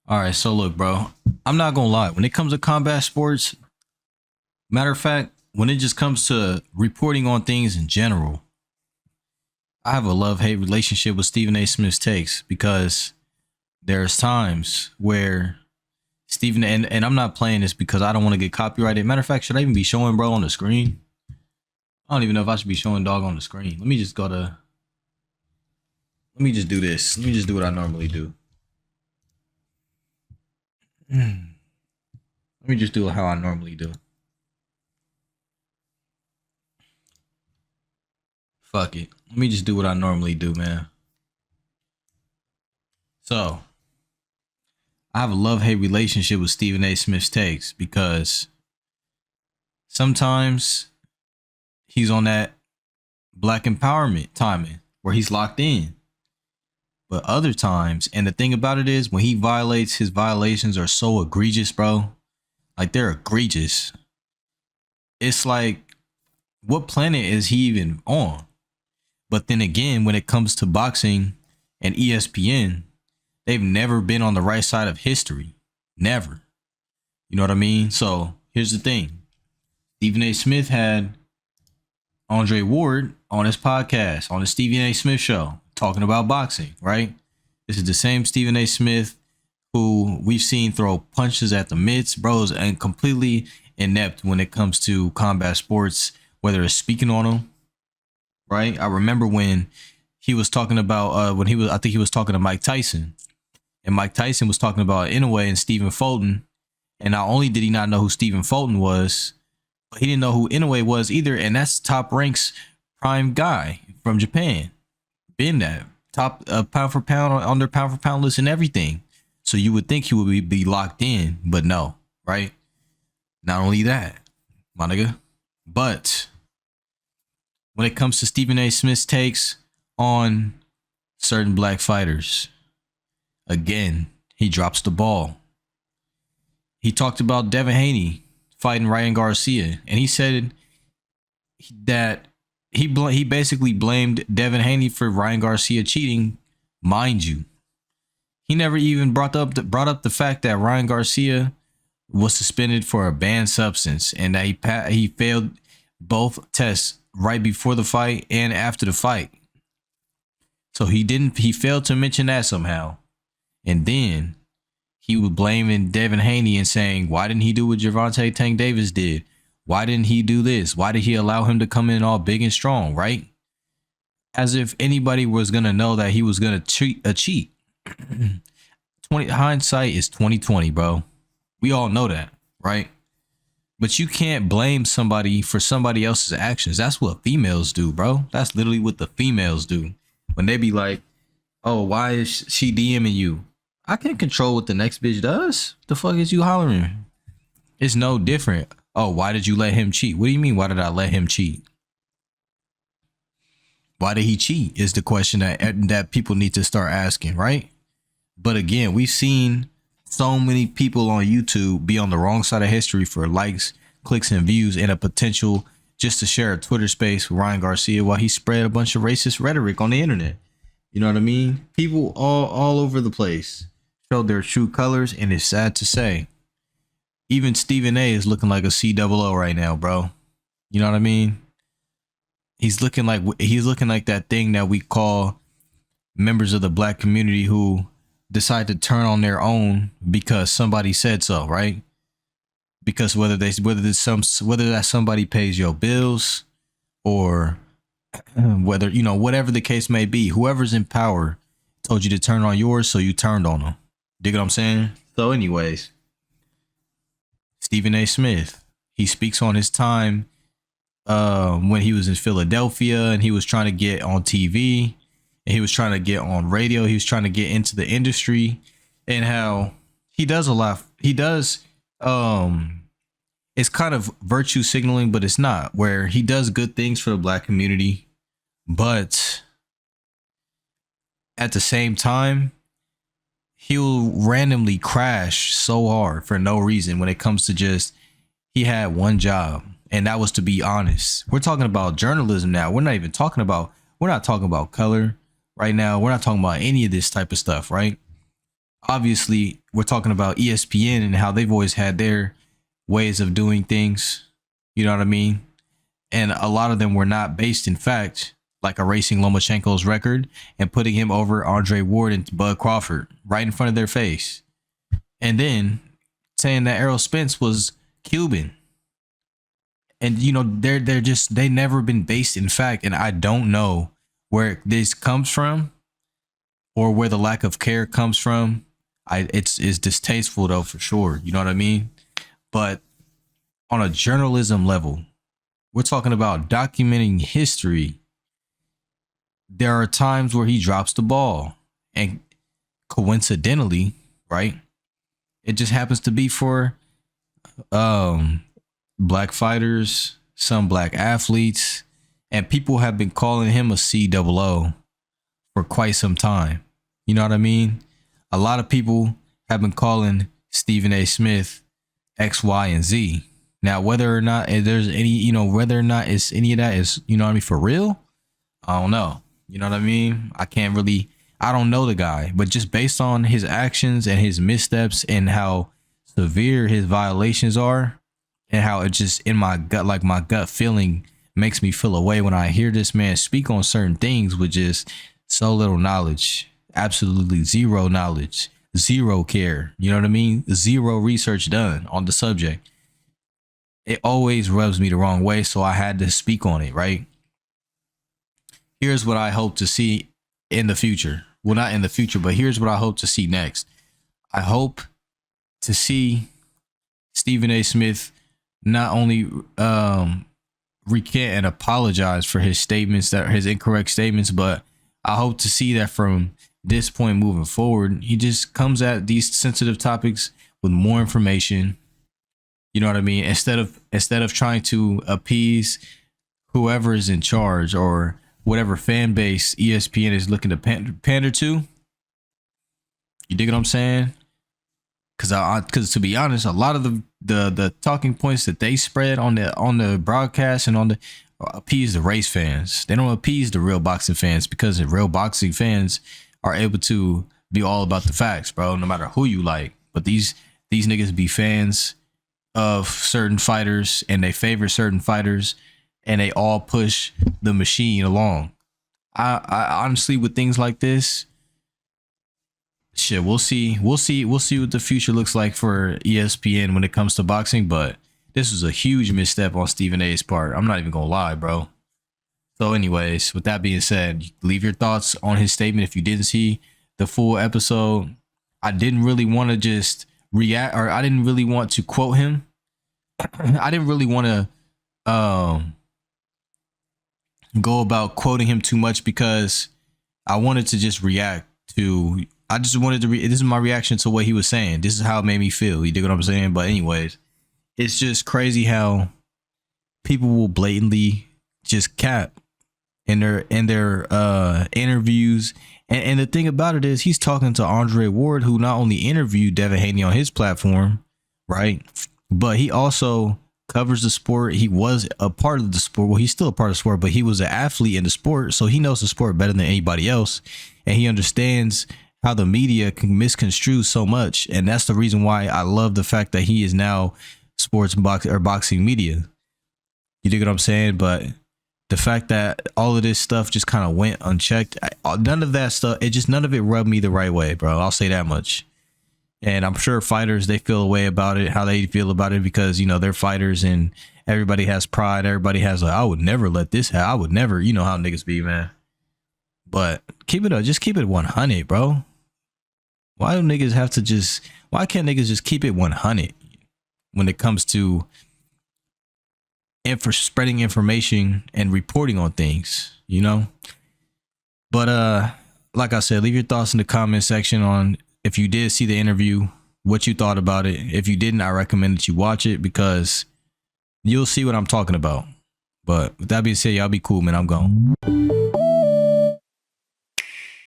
All right, so look, bro. I'm not gonna lie. When it comes to combat sports, matter of fact, when it just comes to reporting on things in general, I have a love-hate relationship with Stephen A. Smith's takes because there's times where Stephen and I'm not playing this because I don't want to get copyrighted. Matter of fact, should I even be showing bro on the screen? I don't even know if I should be showing dog on the screen. Let me just go to. Let me just do this. Let me just do what I normally do. Let me just do how I normally do. Fuck it. Let me just do what I normally do, man. So I have a love-hate relationship with Stephen A. Smith's takes because sometimes he's on that black empowerment timing where he's locked in. But other times, and the thing about it is when he violates, his violations are so egregious, bro. Like they're egregious. It's like, what planet is he even on? But then again, when it comes to boxing and ESPN, they've never been on the right side of history. Never. You know what I mean? So here's the thing. Stephen A. Smith had Andre Ward on his podcast, on the Stephen A. Smith show, talking about boxing, right? This is the same Stephen A. Smith who we've seen throw punches at the mitts, bros, and completely inept when it comes to combat sports, whether it's speaking on them, right? I remember when he was talking about I think he was talking to Mike Tyson, and Mike Tyson was talking about Inoue and Stephen Fulton, and not only did he not know who Stephen Fulton was, but he didn't know who Inoue was either, and that's top ranks prime guy from Japan, been that top pound for pound on their pound for pound list and everything. So you would think he would be locked in, but no, right? Not only that, my nigga, but when it comes to Stephen A. Smith's takes on certain black fighters, again, he drops the ball. He talked about Devin Haney fighting Ryan Garcia, and he said that he basically blamed Devin Haney for Ryan Garcia cheating, mind you. He never even brought up the fact that Ryan Garcia was suspended for a banned substance and that he failed both tests right before the fight and after the fight. So he failed to mention that somehow. And then he was blaming Devin Haney and saying, why didn't he do what Gervonta Tank Davis did? Why didn't he do this? Why did he allow him to come in all big and strong, right? As if anybody was going to know that he was going to cheat. 20 hindsight is 2020, bro. We all know that, right? But you can't blame somebody for somebody else's actions. That's what females do, bro. That's literally what the females do. When they be like, oh, why is she DMing you? I can't control what the next bitch does. The fuck is you hollering? It's no different. Oh, why did you let him cheat? What do you mean, why did I let him cheat? Why did he cheat is the question that people need to start asking, right? But again, we've seen so many people on YouTube be on the wrong side of history for likes, clicks, and views, and a potential just to share a Twitter space with Ryan Garcia while he spread a bunch of racist rhetoric on the internet. You know what I mean? People all over the place showed their true colors, and it's sad to say. Even Stephen A is looking like a COO right now, bro. You know what I mean? He's looking like that thing that we call members of the black community who decide to turn on their own because somebody said so, right? Because whether that somebody pays your bills or whether, you know, whatever the case may be, whoever's in power told you to turn on yours, so you turned on them. Dig what I'm saying? So anyways, Stephen A. Smith, he speaks on his time when he was in Philadelphia and he was trying to get on TV and he was trying to get on radio. He was trying to get into the industry, and how he does a lot. He does, it's kind of virtue signaling, but it's not, where he does good things for the black community. But at the same time, he'll randomly crash so hard for no reason when it comes to just, he had one job, and that was to be honest. We're talking about journalism now. We're not talking about color right now. We're not talking about any of this type of stuff, right? obviously we're talking about ESPN and how they've always had their ways of doing things. You know what I mean? And a lot of them were not based in fact, like erasing Lomachenko's record and putting him over Andre Ward and Bud Crawford right in front of their face. And then saying that Errol Spence was Cuban. And you know, they're just they never been based in fact. And I don't know where this comes from or where the lack of care comes from. It's distasteful though for sure. You know what I mean? But on a journalism level, we're talking about documenting history. There are times where he drops the ball, and coincidentally, right? It just happens to be for black fighters, some black athletes, and people have been calling him a COO for quite some time. You know what I mean? A lot of people have been calling Stephen A. Smith X, Y, and Z. Now, whether or not there's any, you know, whether or not it's any of that is, you know what I mean, for real, I don't know. You know what I mean? I don't know the guy, but just based on his actions and his missteps and how severe his violations are and how it just in my gut, like my gut feeling makes me feel away when I hear this man speak on certain things with just so little knowledge, absolutely zero knowledge, zero care. You know what I mean? Zero research done on the subject. It always rubs me the wrong way, so I had to speak on it, right? Here's what I hope to see in the future. Well, not in the future, but here's what I hope to see next. I hope to see Stephen A. Smith not only recant and apologize for his statements, that his incorrect statements, but I hope to see that from this point moving forward, he just comes at these sensitive topics with more information. You know what I mean? Instead of trying to appease whoever is in charge or whatever fan base ESPN is looking to pander to. You dig what I'm saying? Because to be honest, a lot of the talking points that they spread on the broadcast and on the appease the race fans. They don't appease the real boxing fans, because the real boxing fans are able to be all about the facts, bro, no matter who you like. But these niggas be fans of certain fighters and they favor certain fighters and they all push the machine along. I honestly, with things like this, shit, we'll see what the future looks like for ESPN when it comes to boxing. But this was a huge misstep on Stephen A's part. I'm not even gonna lie, bro. So anyways, with that being said, leave your thoughts on his statement if you didn't see the full episode. I didn't really want to just react, or I didn't really want to quote him. I didn't really want to go about quoting him too much, because I wanted to just react to, I just wanted to this is my reaction to what he was saying. This is how it made me feel. You dig what I'm saying? But anyways, it's just crazy how people will blatantly just cap in their interviews. And the thing about it is, he's talking to Andre Ward, who not only interviewed Devin Haney on his platform, right, but he also covers the sport. He was a part of the sport. Well, he's still a part of the sport, but he was an athlete in the sport, so he knows the sport better than anybody else, and he understands how the media can misconstrue so much. And that's the reason why I love the fact that he is now sports boxing media. You dig what I'm saying? But the fact that all of this stuff just kind of went unchecked, none of that stuff, none of it rubbed me the right way, bro. I'll say that much. And I'm sure fighters, they feel a way about it, how they feel about it, because, you know, they're fighters and everybody has pride. Everybody has like, I would never let this happen. I would never, you know how niggas be, man. But just keep it 100, bro. Why can't niggas just keep it 100 when it comes to spreading information and reporting on things, you know? But like I said, leave your thoughts in the comment section on if you did see the interview, what you thought about it. If you didn't, I recommend that you watch it, because you'll see what I'm talking about. But with that being said, y'all be cool, man. I'm gone.